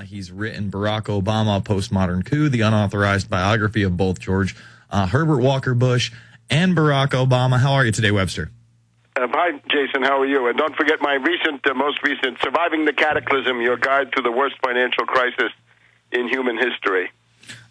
He's written Barack Obama, Postmodern Coup, the unauthorized biography of both George Herbert Walker Bush and Barack Obama. How are you today, Webster? Hi, Jason. How are you? And don't forget my most recent, Surviving the Cataclysm, your guide to the worst financial crisis in human history.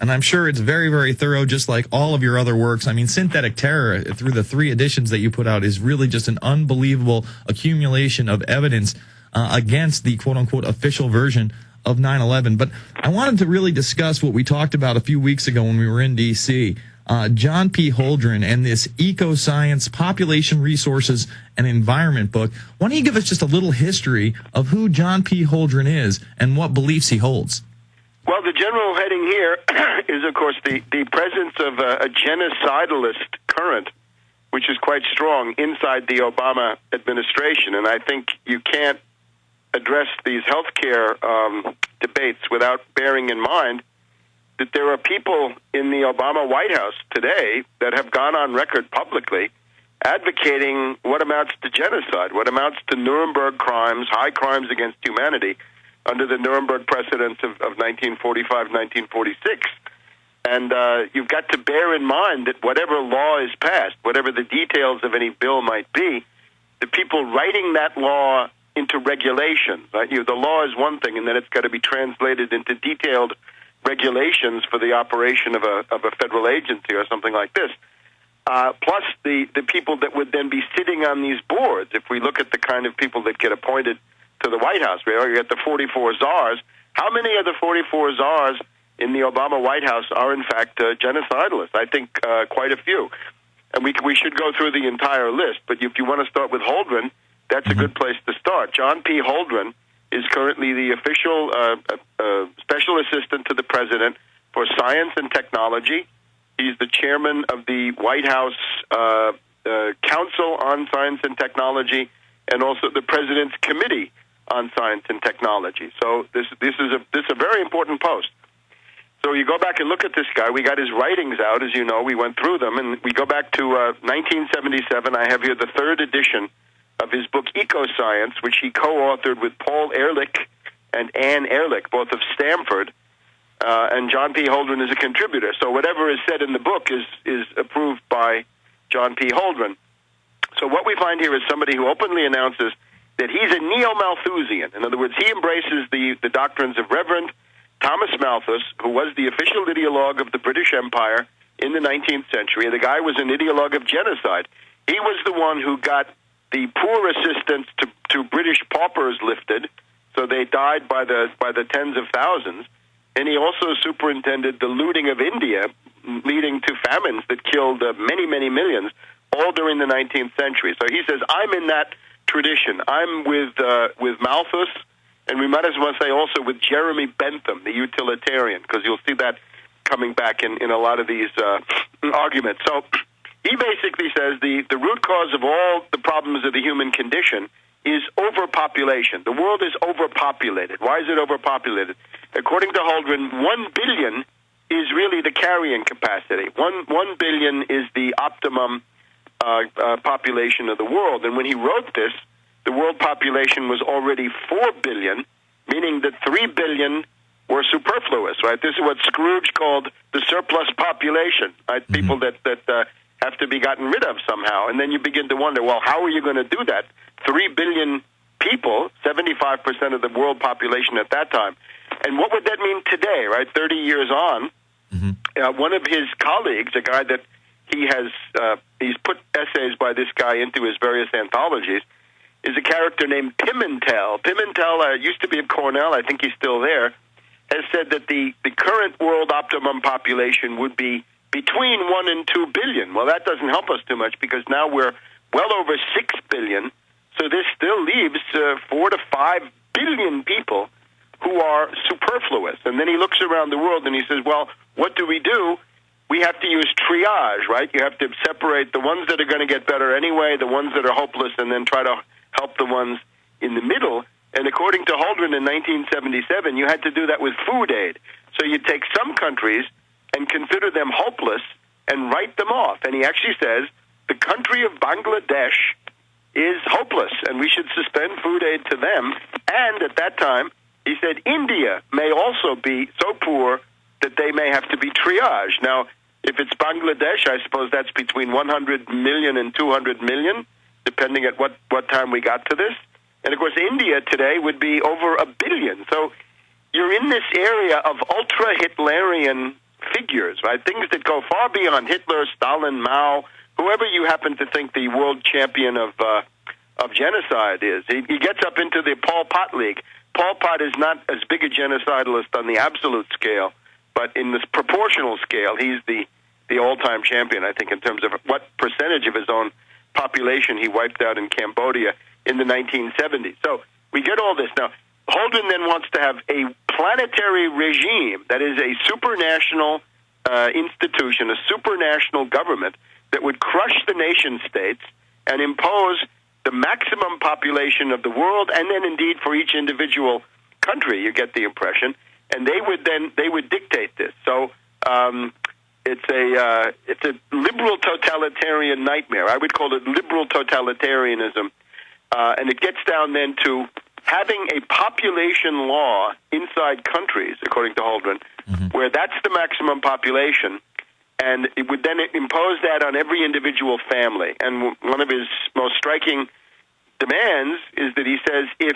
And I'm sure it's very, very thorough, just like all of your other works. I mean, Synthetic Terror, through the 3 editions that you put out, is really just an unbelievable accumulation of evidence against the quote-unquote official version of 9/11. But I wanted to really discuss what we talked about a few weeks ago when we were in D.C., John P. Holdren and this Ecoscience, Population Resources, and Environment book. Why don't you give us just a little history of who John P. Holdren is and what beliefs he holds? Well, the general heading here is, of course, the presence of a genocidalist current, which is quite strong inside the Obama administration. And I think you can't address these healthcare debates without bearing in mind that there are people in the Obama White House today that have gone on record publicly advocating what amounts to genocide, what amounts to Nuremberg crimes, high crimes against humanity, under the Nuremberg precedents of 1945, 1946. And you've got to bear in mind that whatever law is passed, whatever the details of any bill might be, the people writing that law into regulations, right? The law is one thing, and then it's got to be translated into detailed regulations for the operation of a federal agency or something like this. Plus the people that would then be sitting on these boards. If we look at the kind of people that get appointed to the White House, you get the 44 czars. How many of the 44 czars in the Obama White House are in fact genocidalists? I think quite a few. And we should go through the entire list. But if you want to start with Holdren, that's a good place to start. John P. Holdren is currently the official special assistant to the president for science and technology. He's the chairman of the White House Council on Science and Technology, and also the president's committee on science and technology. So this is a very important post. So you go back and look at this guy. We got his writings out, as you know. We went through them, and we go back to 1977. I have here the 3rd edition of his book Ecoscience, which he co-authored with Paul Ehrlich and Ann Ehrlich, both of Stanford, and John P. Holdren is a contributor. So whatever is said in the book is approved by John P. Holdren. So what we find here is somebody who openly announces that he's a neo-Malthusian. In other words, he embraces the doctrines of Reverend Thomas Malthus, who was the official ideologue of the British Empire in the 19th century. The guy was an ideologue of genocide. He was the one who got the poor assistance to British paupers lifted, so they died by the tens of thousands. And he also superintended the looting of India, leading to famines that killed many, many millions, all during the 19th century. So he says, I'm in that tradition. I'm with Malthus, and we might as well say also with Jeremy Bentham, the utilitarian, because you'll see that coming back in a lot of these arguments. So he basically says the root cause of all the problems of the human condition is overpopulation. The world is overpopulated. Why is it overpopulated? According to Holdren, 1 billion is really the carrying capacity. 1 billion is the optimum population of the world. And when he wrote this, the world population was already 4 billion, meaning that 3 billion were superfluous, right? This is what Scrooge called the surplus population, right? Mm-hmm. People that have to be gotten rid of somehow. And then you begin to wonder, well, how are you going to do that? 3 billion people, 75% of the world population at that time. And what would that mean today, right? 30 years on, one of his colleagues, a guy that he has, he's put essays by this guy into his various anthologies, is a character named Pimentel. Pimentel used to be at Cornell, I think he's still there, has said that the current world optimum population would be between 1 and 2 billion. Well, that doesn't help us too much because now we're well over 6 billion, so this still leaves 4 to 5 billion people who are superfluous. And then he looks around the world and he says, well, what do? We have to use triage, right? You have to separate the ones that are going to get better anyway, the ones that are hopeless, and then try to help the ones in the middle. And according to Holdren in 1977, you had to do that with food aid. So you take some countries and consider them hopeless and write them off. And he actually says the country of Bangladesh is hopeless, and we should suspend food aid to them. And at that time, He said India may also be so poor that they may have to be triaged. Now, if it's Bangladesh, I suppose that's between 100 million and 200 million, depending at what time we got to this. And, of course, India today would be over 1 billion. So you're in this area of ultra-Hitlerian figures, right? Things that go far beyond Hitler, Stalin, Mao, whoever you happen to think the world champion of genocide is. He gets up into the Pol Pot League. Pol Pot is not as big a genocidalist on the absolute scale, but in this proportional scale, he's the all-time champion, I think, in terms of what percentage of his own population he wiped out in Cambodia in the 1970s. So we get all this. Now, Holdren then wants to have a planetary regime that is a supranational institution, a supranational government that would crush the nation-states and impose the maximum population of the world, and then indeed for each individual country, you get the impression, and they would dictate this. So it's a liberal totalitarian nightmare. I would call it liberal totalitarianism, and it gets down then to having a population law inside countries, according to Holdren, where that's the maximum population, and it would then impose that on every individual family. And one of his most striking demands is that he says, if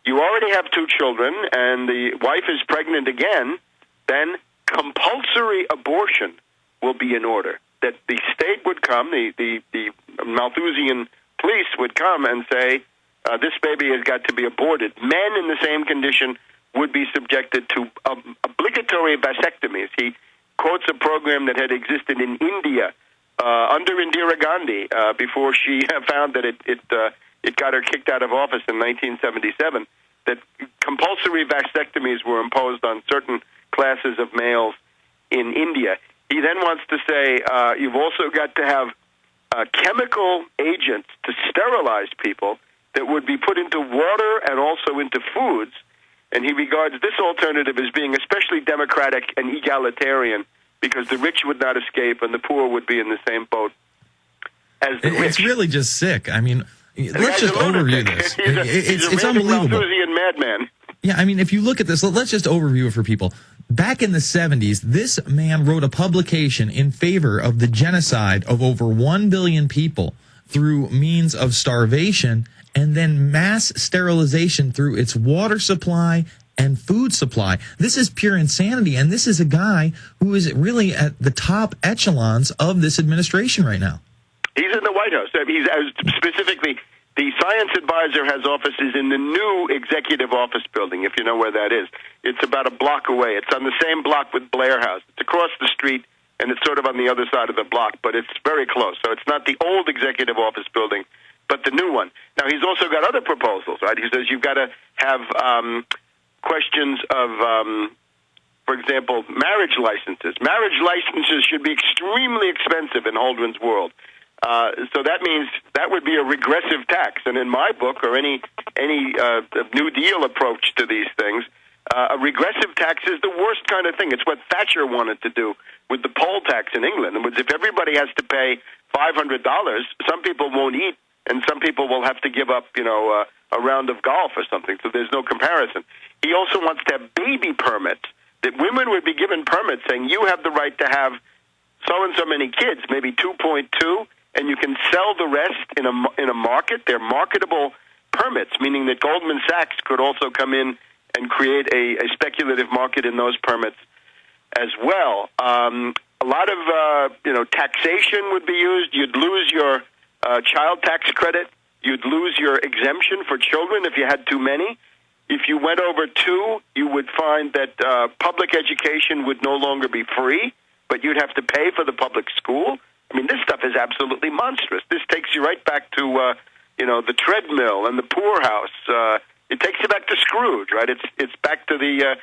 you already have 2 children and the wife is pregnant again, then compulsory abortion will be in order. That the state would come, the Malthusian police would come and say, this baby has got to be aborted. Men in the same condition would be subjected to obligatory vasectomies. He quotes a program that had existed in India under Indira Gandhi before she found that it got her kicked out of office in 1977, that compulsory vasectomies were imposed on certain classes of males in India. He then wants to say you've also got to have chemical agents to sterilize people that would be put into water and also into foods. And he regards this alternative as being especially democratic and egalitarian because the rich would not escape and the poor would be in the same boat as the rich. It's really just sick. I mean, let's just overview this. It's unbelievable. Malthusian madman. Yeah, I mean, if you look at this, let's just overview it for people. Back in the 70s, this man wrote a publication in favor of the genocide of over 1 billion people through means of starvation and then mass sterilization through its water supply and food supply. This is pure insanity, and this is a guy who is really at the top echelons of this administration right now. He's in the White House. He's specifically, the science advisor has offices in the new executive office building, if you know where that is. It's about a block away. It's on the same block with Blair House. It's across the street, and it's sort of on the other side of the block, but it's very close. So it's not the old executive office building, but the new one. Now, he's also got other proposals, right? He says you've got to have questions of, for example, marriage licenses. Marriage licenses should be extremely expensive in Holdren's world. So that means that would be a regressive tax. And in my book, or any New Deal approach to these things, a regressive tax is the worst kind of thing. It's what Thatcher wanted to do with the poll tax in England. In other words, if everybody has to pay $500, some people won't eat, and some people will have to give up, a round of golf or something. So there's no comparison. He also wants to have baby permits, that women would be given permits saying you have the right to have so and so many kids, maybe 2.2, and you can sell the rest in a market. They're marketable permits, meaning that Goldman Sachs could also come in and create a speculative market in those permits as well. A lot of taxation would be used. You'd lose your child tax credit. You'd lose your exemption for children if you had too many. If you went over 2, you would find that public education would no longer be free, but you'd have to pay for the public school. I mean, this stuff is absolutely monstrous. This takes you right back to, the treadmill and the poorhouse. It takes you back to Scrooge, right? It's back to the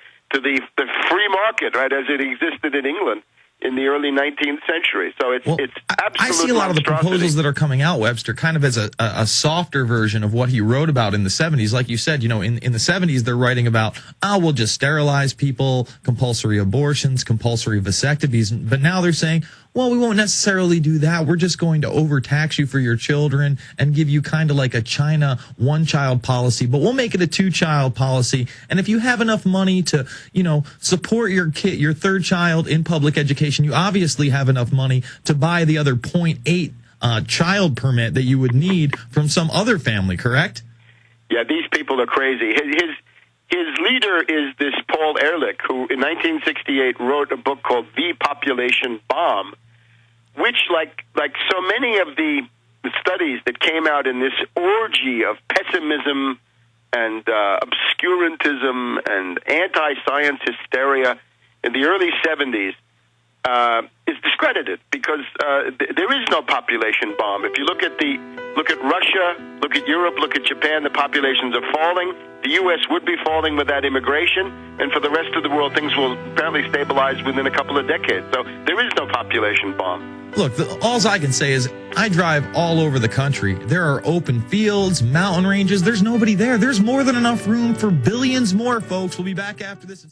free market, right, as it existed in England in the early 19th century. So it's absolute I see a lot of the proposals that are coming out, Webster, kind of as a softer version of what he wrote about in the 70s. Like you said, in the 70s, they're writing about, we'll just sterilize people, compulsory abortions, compulsory vasectomies. But now they're saying, well, we won't necessarily do that. We're just going to overtax you for your children and give you kind of like a China one-child policy, but we'll make it a two-child policy. And if you have enough money to, support your kid, your third child in public education, you obviously have enough money to buy the other 0.8 child permit that you would need from some other family, correct? Yeah, these people are crazy. His leader is this Paul Ehrlich, who in 1968 wrote a book called The Population Bomb, which, like so many of the studies that came out in this orgy of pessimism and obscurantism and anti-science hysteria in the early 70s, is discredited because there is no population bomb. If you look at Russia, look at Europe, look at Japan, the populations are falling. The U.S. would be falling without immigration, and for the rest of the world, things will apparently stabilize within a couple of decades. So there is no population bomb. Look, all I can say is I drive all over the country. There are open fields, mountain ranges. There's nobody there. There's more than enough room for billions more, folks. We'll be back after this.